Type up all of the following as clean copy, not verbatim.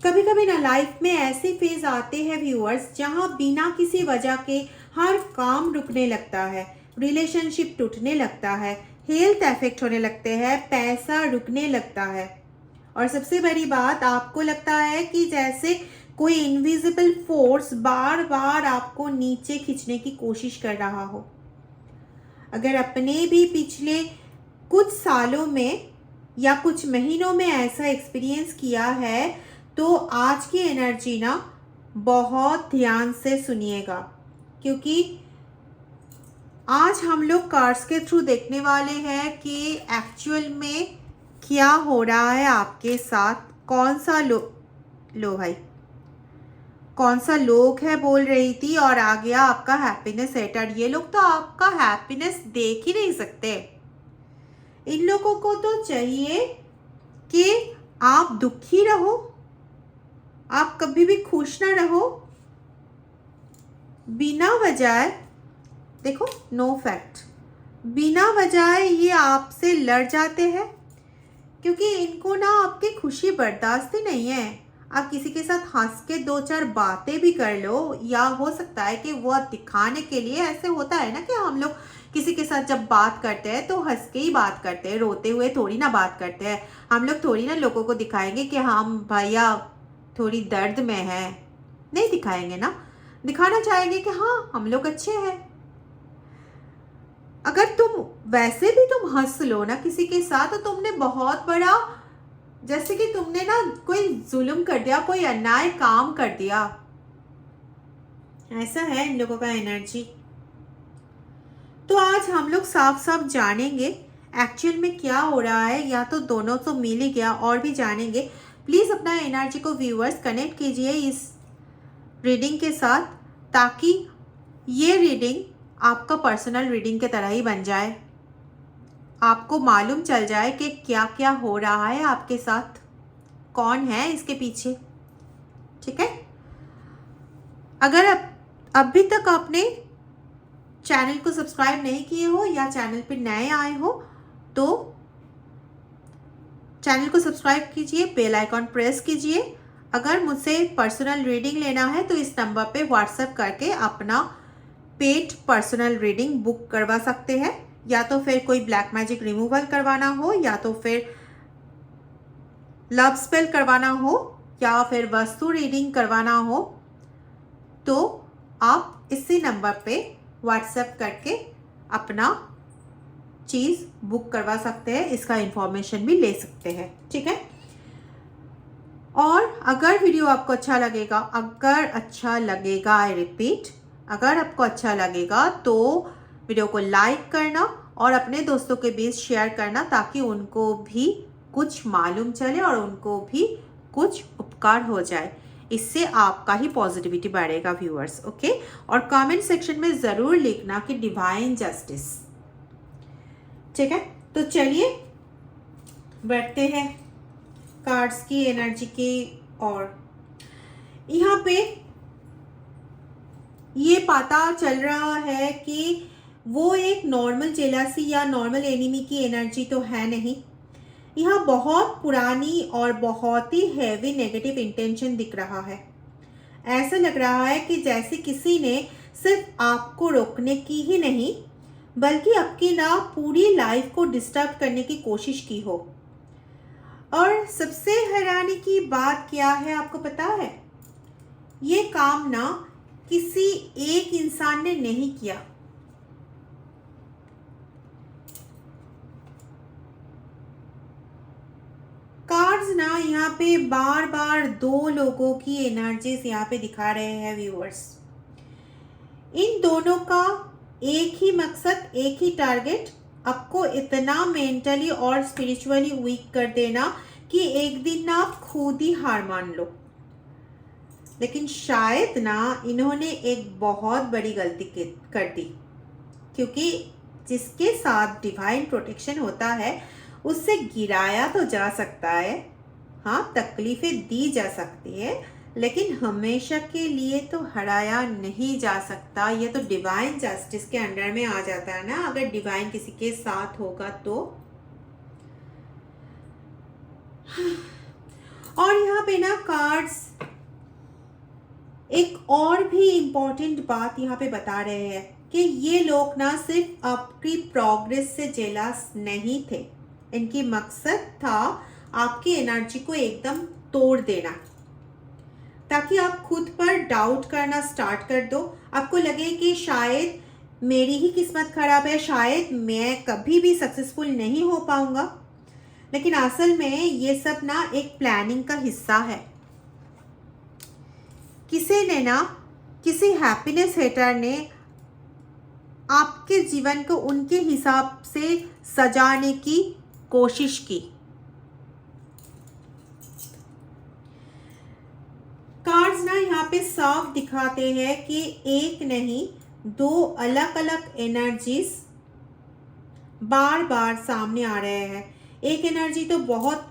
कभी कभी ना लाइफ में ऐसे फेज आते हैं व्यूअर्स, जहां बिना किसी वजह के हर काम रुकने लगता है, रिलेशनशिप टूटने लगता है, हेल्थ अफेक्ट होने लगते हैं, पैसा रुकने लगता है। और सबसे बड़ी बात, आपको लगता है कि जैसे कोई इनविजिबल फोर्स बार बार आपको नीचे खींचने की कोशिश कर रहा हो। अगर अपने भी पिछले कुछ सालों में या कुछ महीनों में ऐसा एक्सपीरियंस किया है, तो आज की एनर्जी ना बहुत ध्यान से सुनिएगा, क्योंकि आज हम लोग कार्ड्स के थ्रू देखने वाले हैं कि एक्चुअल में क्या हो रहा है आपके साथ। कौन सा लो भाई, कौन सा लोग है बोल रही थी, और आ गया आपका हैप्पीनेस सेटर। ये लोग तो आपका हैप्पीनेस देख ही नहीं सकते। इन लोगों को तो चाहिए कि आप दुखी रहो, आप कभी भी खुश ना रहो। बिना वजह, देखो नो फैक्ट, बिना वजह ये आपसे लड़ जाते हैं, क्योंकि इनको ना आपकी खुशी बर्दाश्त ही नहीं है। आप किसी के साथ हंस के दो चार बातें भी कर लो, या हो सकता है कि वो दिखाने के लिए, ऐसे होता है ना कि हम लोग किसी के साथ जब बात करते हैं तो हंस के ही बात करते हैं, रोते हुए थोड़ी ना बात करते हैं। हम लोग थोड़ी ना लोगों को दिखाएंगे कि हम भैया थोड़ी दर्द में है, नहीं दिखाएंगे ना। दिखाना चाहेंगे कि हाँ हम लोग अच्छे हैं। अगर तुम वैसे भी तुम हंस लो ना किसी के साथ, तो तुमने बहुत बड़ा, जैसे कि तुमने ना कोई जुल्म कर दिया, कोई अन्याय काम कर दिया। ऐसा है इन लोगों का एनर्जी। तो आज हम लोग साफ साफ जानेंगे एक्चुअल में क्या हो रहा है, या तो दोनों तो मिल ही गया और भी जानेंगे। प्लीज़ अपना एनर्जी को व्यूअर्स कनेक्ट कीजिए इस रीडिंग के साथ, ताकि ये रीडिंग आपका पर्सनल रीडिंग के तरह ही बन जाए। आपको मालूम चल जाए कि क्या क्या हो रहा है आपके साथ, कौन है इसके पीछे। ठीक है। अगर अभी तक आपने चैनल को सब्सक्राइब नहीं किए हो या चैनल पर नए आए हो, तो चैनल को सब्सक्राइब कीजिए, बेल आइकॉन प्रेस कीजिए। अगर मुझसे पर्सनल रीडिंग लेना है तो इस नंबर पे व्हाट्सएप करके अपना पेड पर्सनल रीडिंग बुक करवा सकते हैं, या तो फिर कोई ब्लैक मैजिक रिमूवल करवाना हो, या तो फिर लव स्पेल करवाना हो, या फिर वस्तु रीडिंग करवाना हो, तो आप इसी नंबर पे व्हाट्सएप करके अपना चीज़ बुक करवा सकते हैं। इसका इंफॉर्मेशन भी ले सकते हैं। ठीक है। और अगर वीडियो आपको अच्छा लगेगा, आई रिपीट, अगर आपको अच्छा लगेगा तो वीडियो को लाइक करना और अपने दोस्तों के बीच शेयर करना, ताकि उनको भी कुछ मालूम चले और उनको भी कुछ उपकार हो जाए। इससे आपका ही पॉजिटिविटी बढ़ेगा व्यूअर्स। ओके। और कमेंट सेक्शन में ज़रूर लिखना कि डिवाइन जस्टिस। ठीक है। तो चलिए बढ़ते हैं कार्ड्स की एनर्जी की ओर। यहाँ पे ये पता चल रहा है कि वो एक नॉर्मल जेलसी या नॉर्मल एनिमी की एनर्जी तो है नहीं। यहाँ बहुत पुरानी और बहुत ही हैवी नेगेटिव इंटेंशन दिख रहा है। ऐसा लग रहा है कि जैसे किसी ने सिर्फ आपको रोकने की ही नहीं, बल्कि आपकी ना पूरी लाइफ को डिस्टर्ब करने की कोशिश की हो। और सबसे हैरानी की बात क्या है आपको पता है? ये काम ना किसी एक इंसान ने नहीं किया। कार्ड्स ना यहाँ पे बार बार दो लोगों की एनर्जीज यहाँ पे दिखा रहे हैं व्यूअर्स। इन दोनों का एक ही मकसद, एक ही टारगेट, आपको इतना मेंटली और स्पिरिचुअली वीक कर देना कि एक दिन ना आप खुद ही हार मान लो। लेकिन शायद ना इन्होंने एक बहुत बड़ी गलती कर दी, क्योंकि जिसके साथ डिवाइन प्रोटेक्शन होता है उससे गिराया तो जा सकता है, हाँ तकलीफें दी जा सकती है, लेकिन हमेशा के लिए तो हराया नहीं जा सकता। ये तो डिवाइन जस्टिस के अंडर में आ जाता है ना, अगर डिवाइन किसी के साथ होगा तो। और यहाँ पे ना कार्ड्स एक और भी इम्पोर्टेंट बात यहाँ पे बता रहे हैं कि ये लोग ना सिर्फ आपकी प्रोग्रेस से जेलस नहीं थे, इनकी मकसद था आपकी एनर्जी को एकदम तोड़ देना, ताकि आप खुद पर डाउट करना स्टार्ट कर दो। आपको लगे कि शायद मेरी ही किस्मत खराब है, शायद मैं कभी भी सक्सेसफुल नहीं हो पाऊंगा। लेकिन असल में ये सब ना एक प्लानिंग का हिस्सा है। किसी हैप्पीनेस हेटर ने आपके जीवन को उनके हिसाब से सजाने की कोशिश की। कार्ड्स ना यहाँ पे साफ दिखाते हैं कि एक नहीं, दो अलग अलग एनर्जीज बार बार सामने आ रहे हैं। एक एनर्जी तो बहुत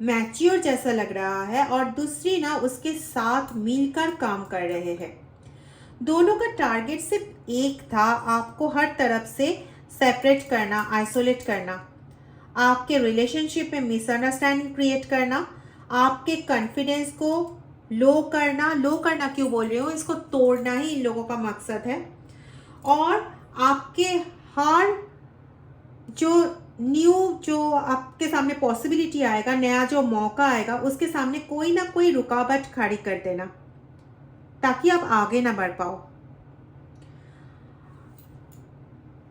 मैच्योर जैसा लग रहा है और दूसरी ना उसके साथ मिलकर काम कर रहे हैं। दोनों का टारगेट सिर्फ एक था, आपको हर तरफ से सेपरेट करना, आइसोलेट करना, आपके रिलेशनशिप में मिसअंडरस्टैंडिंग क्रिएट करना, आपके कॉन्फिडेंस को लो करना क्यों बोल रही हूँ, इसको तोड़ना ही इन लोगों का मकसद है। और आपके हर जो आपके सामने पॉसिबिलिटी आएगा, नया जो मौका आएगा, उसके सामने कोई ना कोई रुकावट खड़ी कर देना ताकि आप आगे ना बढ़ पाओ।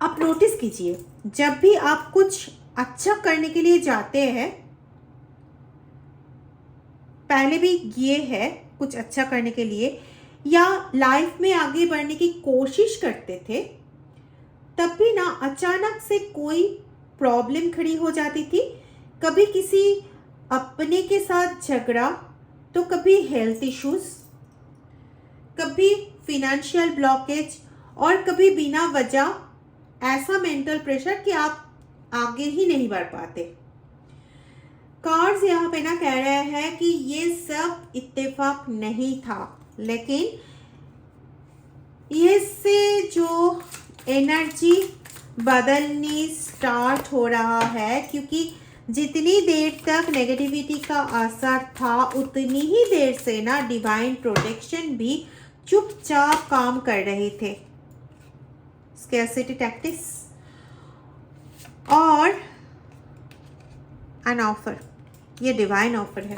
आप नोटिस कीजिए, जब भी आप कुछ अच्छा करने के लिए जाते हैं, पहले भी ये है कुछ अच्छा करने के लिए या लाइफ में आगे बढ़ने की कोशिश करते थे, तब भी ना अचानक से कोई प्रॉब्लम खड़ी हो जाती थी। कभी किसी अपने के साथ झगड़ा, तो कभी हेल्थ इश्यूज, कभी फिनेंशियल ब्लॉकेज और कभी बिना वजह ऐसा मेंटल प्रेशर कि आप आगे ही नहीं बढ़ पाते। कार्ड्स यहाँ पे ना कह रहे हैं कि ये सब इत्तेफाक नहीं था, लेकिन ये से जो एनर्जी बदलनी स्टार्ट हो रहा है, क्योंकि जितनी देर तक नेगेटिविटी का असर था उतनी ही देर से ना डिवाइन प्रोटेक्शन भी चुपचाप काम कर रहे थे। स्कैरसिटी टैक्टिक्स और एन ऑफर, ये डिवाइन ऑफर है।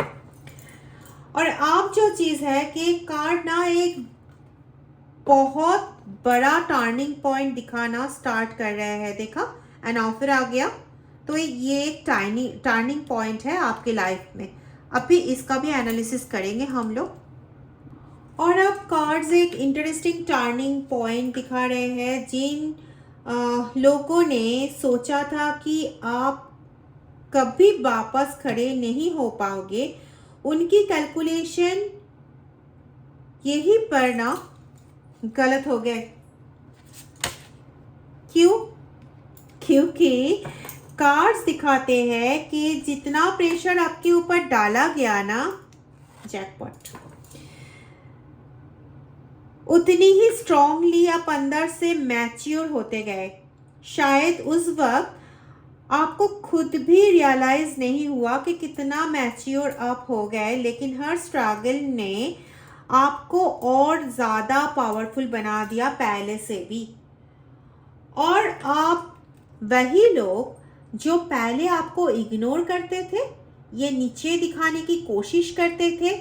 और आप जो चीज़ है कि कार्ड ना एक बहुत बड़ा टर्निंग पॉइंट दिखाना स्टार्ट कर रहे हैं। देखा, एन ऑफर आ गया, तो ये एक टर्निंग पॉइंट है आपके लाइफ में। अभी इसका भी एनालिसिस करेंगे हम लोग। और अब कार्ड्स एक इंटरेस्टिंग टर्निंग पॉइंट दिखा रहे हैं। जिन लोगों ने सोचा था कि आप कभी वापस खड़े नहीं हो पाओगे, उनकी कैलकुलेशन यही पर ना गलत हो गए। क्यों? क्योंकि कार्ड्स दिखाते हैं कि जितना प्रेशर आपके ऊपर डाला गया ना, जैकपॉट, उतनी ही स्ट्रांगली आप अंदर से मैच्योर होते गए। शायद उस वक्त आपको खुद भी रियलाइज नहीं हुआ कि कितना मैच्योर आप हो गए, लेकिन हर स्ट्रगल ने आपको और ज़्यादा पावरफुल बना दिया पहले से भी। और आप वही लोग जो पहले आपको इग्नोर करते थे, ये नीचे दिखाने की कोशिश करते थे,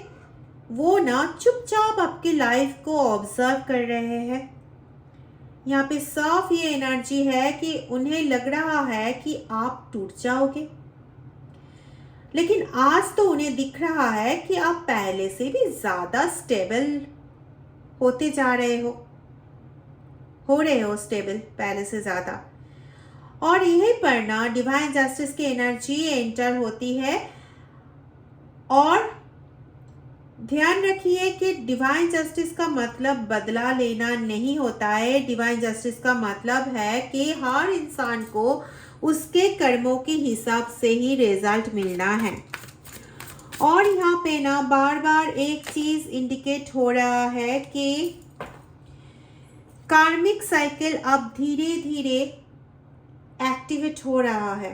वो ना चुपचाप आपकी लाइफ को ऑब्जर्व कर रहे हैं। यहाँ पे साफ ये एनर्जी है कि उन्हें लग रहा है कि आप टूट जाओगे, लेकिन आज तो उन्हें दिख रहा है कि आप पहले से भी ज़्यादा स्टेबल होते जा रहे हो स्टेबल पहले से ज़्यादा। और यहीं पर ना डिवाइन जस्टिस की एनर्जी एंटर होती है। और ध्यान रखिए कि डिवाइन जस्टिस का मतलब बदला लेना नहीं होता है। डिवाइन जस्टिस का मतलब है कि हर इंसान को उसके कर्मों के हिसाब से ही रिजल्ट मिलना है। और यहाँ पे ना बार बार एक चीज इंडिकेट हो रहा है कि कार्मिक साइकिल अब धीरे धीरे एक्टिवेट हो रहा है।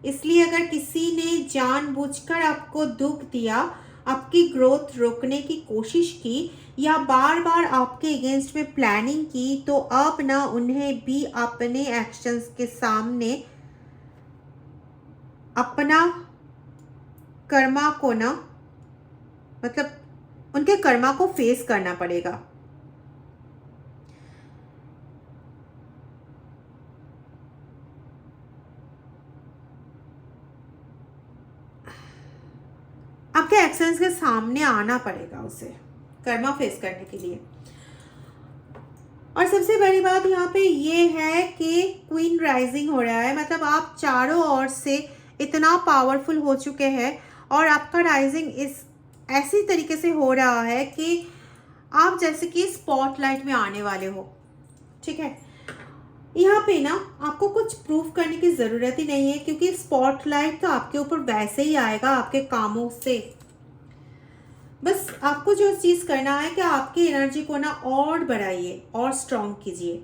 इसलिए अगर किसी ने जानबूझकर आपको दुख दिया आपकी ग्रोथ रोकने की कोशिश की या बार बार आपके अगेंस्ट में प्लानिंग की, तो अब ना उन्हें भी अपने एक्शंस के सामने अपना कर्मा को ना, मतलब उनके कर्मा को फेस करना पड़ेगा। आपके एक्शंस के सामने आना पड़ेगा उसे कर्मा फेस करने के लिए। और सबसे बड़ी बात यहाँ पे ये है कि क्वीन राइजिंग हो रहा है, मतलब आप चारों ओर से इतना पावरफुल हो चुके हैं और आपका राइजिंग इस ऐसी तरीके से हो रहा है कि आप जैसे कि स्पॉटलाइट में आने वाले हो। ठीक है, यहाँ पे ना आपको कुछ प्रूफ करने की ज़रूरत ही नहीं है, क्योंकि स्पॉटलाइट तो आपके ऊपर वैसे ही आएगा आपके कामों से। बस आपको जो चीज़ करना है कि आपकी एनर्जी को ना और बढ़ाइए और स्ट्रॉन्ग कीजिए,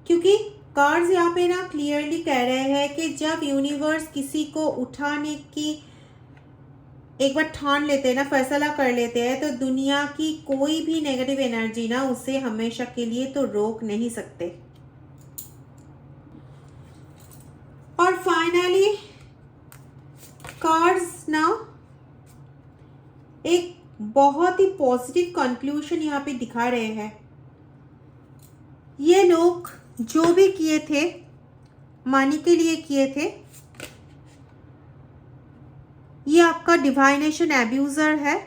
क्योंकि कार्ड्स यहाँ पे ना क्लियरली कह रहे हैं कि जब यूनिवर्स किसी को उठाने की एक बार ठान लेते हैं ना, फैसला कर लेते हैं, तो दुनिया की कोई भी नेगेटिव एनर्जी ना उसे हमेशा के लिए तो रोक नहीं सकते। और फाइनली कार्ड्स ना एक बहुत ही पॉजिटिव कंक्लूजन यहाँ पे दिखा रहे हैं। ये लोग जो भी किए थे मनी के लिए किए थे, ये आपका डिवाइनेशन एब्यूज़र है,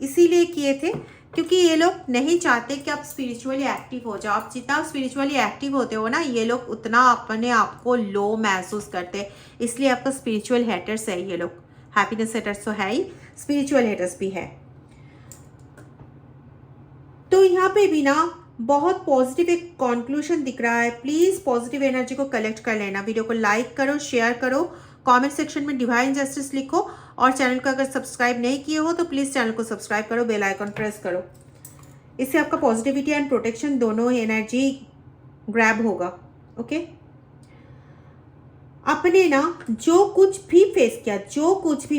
इसीलिए किए थे, क्योंकि ये लोग नहीं चाहते कि आप स्पिरिचुअली एक्टिव हो जाओ। आप जितना स्पिरिचुअली एक्टिव होते हो ना, ये लोग उतना अपने आप को लो महसूस करते, इसलिए आपका स्पिरिचुअल हेटर्स है ये लोग। हैप्पीनेस हेटर्स तो है ही, स्पिरिचुअल हेटर्स भी है। तो यहाँ पे भी ना बहुत पॉजिटिव एक कंक्लूजन दिख रहा है। प्लीज़ पॉजिटिव एनर्जी को कलेक्ट कर लेना। वीडियो को लाइक करो, शेयर करो, कमेंट सेक्शन में डिवाइन जस्टिस लिखो, और चैनल को अगर सब्सक्राइब नहीं किए हो तो प्लीज़ चैनल को सब्सक्राइब करो, बेल आइकन प्रेस करो। इससे आपका पॉजिटिविटी एंड प्रोटेक्शन दोनों एनर्जी ग्रैब होगा। ओके, अपने ना जो कुछ भी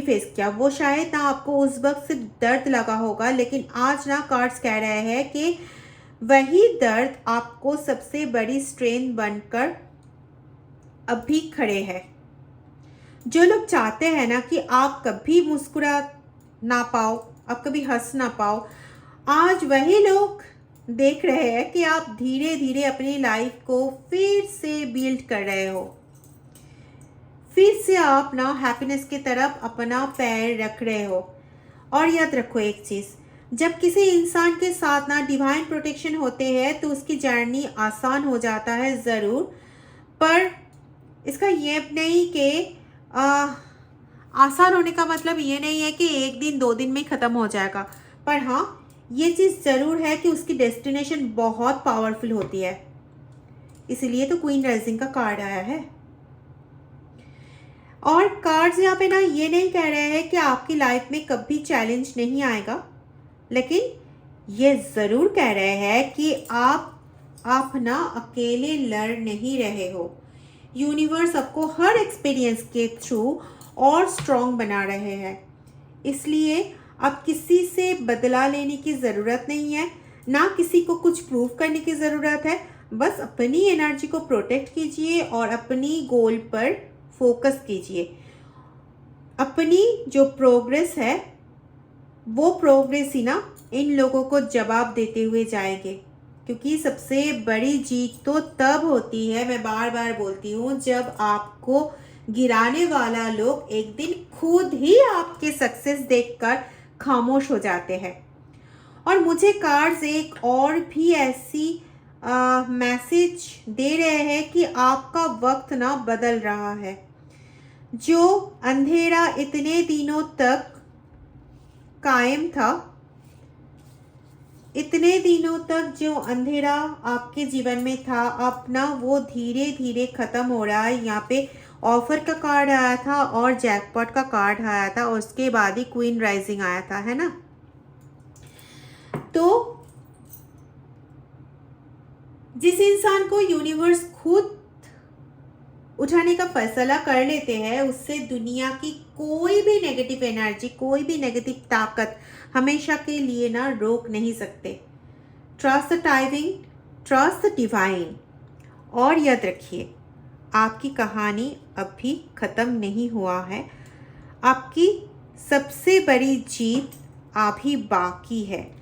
फेस किया वो शायद ना आपको उस वक्त सिर्फ दर्द लगा होगा, लेकिन आज ना कार्ड्स कह रहे हैं कि वही दर्द आपको सबसे बड़ी स्ट्रेंथ बनकर अभी खड़े हैं। जो लोग चाहते हैं ना कि आप कभी मुस्कुरा ना पाओ, आप कभी हंस ना पाओ, आज वही लोग देख रहे हैं कि आप धीरे धीरे अपनी लाइफ को फिर से बिल्ड कर रहे हो। फिर से आप ना हैप्पीनेस की तरफ अपना पैर रख रहे हो। और याद रखो एक चीज़, जब किसी इंसान के साथ ना डिवाइन प्रोटेक्शन होते हैं तो उसकी जर्नी आसान हो जाता है ज़रूर, पर इसका ये नहीं कि आसान होने का मतलब ये नहीं है कि एक दिन 2 दिन में ख़त्म हो जाएगा। पर हाँ, ये चीज़ ज़रूर है कि उसकी डेस्टिनेशन बहुत पावरफुल होती है। इसीलिए तो क्वीन राइजिंग का कार्ड आया है। और कार्ड्स यहाँ पे ना ये नहीं कह रहे हैं कि आपकी लाइफ में कभी चैलेंज नहीं आएगा, लेकिन ये ज़रूर कह रहे हैं कि आप ना अकेले लड़ नहीं रहे हो। यूनिवर्स आपको हर एक्सपीरियंस के थ्रू और स्ट्रॉन्ग बना रहे हैं। इसलिए अब किसी से बदला लेने की ज़रूरत नहीं है, ना किसी को कुछ प्रूव करने की ज़रूरत है। बस अपनी एनर्जी को प्रोटेक्ट कीजिए और अपनी गोल पर फोकस कीजिए। अपनी जो प्रोग्रेस है वो प्रोग्रेस ही ना इन लोगों को जवाब देते हुए जाएंगे, क्योंकि सबसे बड़ी जीत तो तब होती है, मैं बार बार बोलती हूँ, जब आपको गिराने वाला लोग एक दिन खुद ही आपके सक्सेस देखकर खामोश हो जाते हैं। और मुझे कार्ड्स एक और भी ऐसी मैसेज दे रहे हैं कि आपका वक्त ना बदल रहा है। जो अंधेरा इतने दिनों तक कायम था, इतने दिनों तक जो अंधेरा आपके जीवन में था, अब ना वो धीरे धीरे ख़त्म हो रहा है। यहाँ पे ऑफर का कार्ड आया था और जैकपॉट का कार्ड आया था और उसके बाद ही क्वीन राइजिंग आया था, है ना। तो जिस इंसान को यूनिवर्स खुद उठाने का फैसला कर लेते हैं, उससे दुनिया की कोई भी नेगेटिव एनर्जी, कोई भी नेगेटिव ताकत हमेशा के लिए ना रोक नहीं सकते। Trust the timing, trust the divine. और याद रखिए, आपकी कहानी अभी ख़त्म नहीं हुआ है। आपकी सबसे बड़ी जीत अभी बाकी है।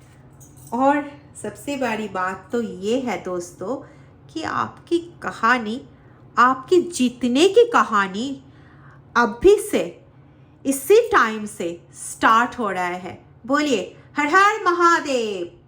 और सबसे बड़ी बात तो ये है दोस्तों कि आपकी कहानी, आपकी जीतने की कहानी अभी से, इसी टाइम से स्टार्ट हो रहा है। बोलिए हर हर महादेव।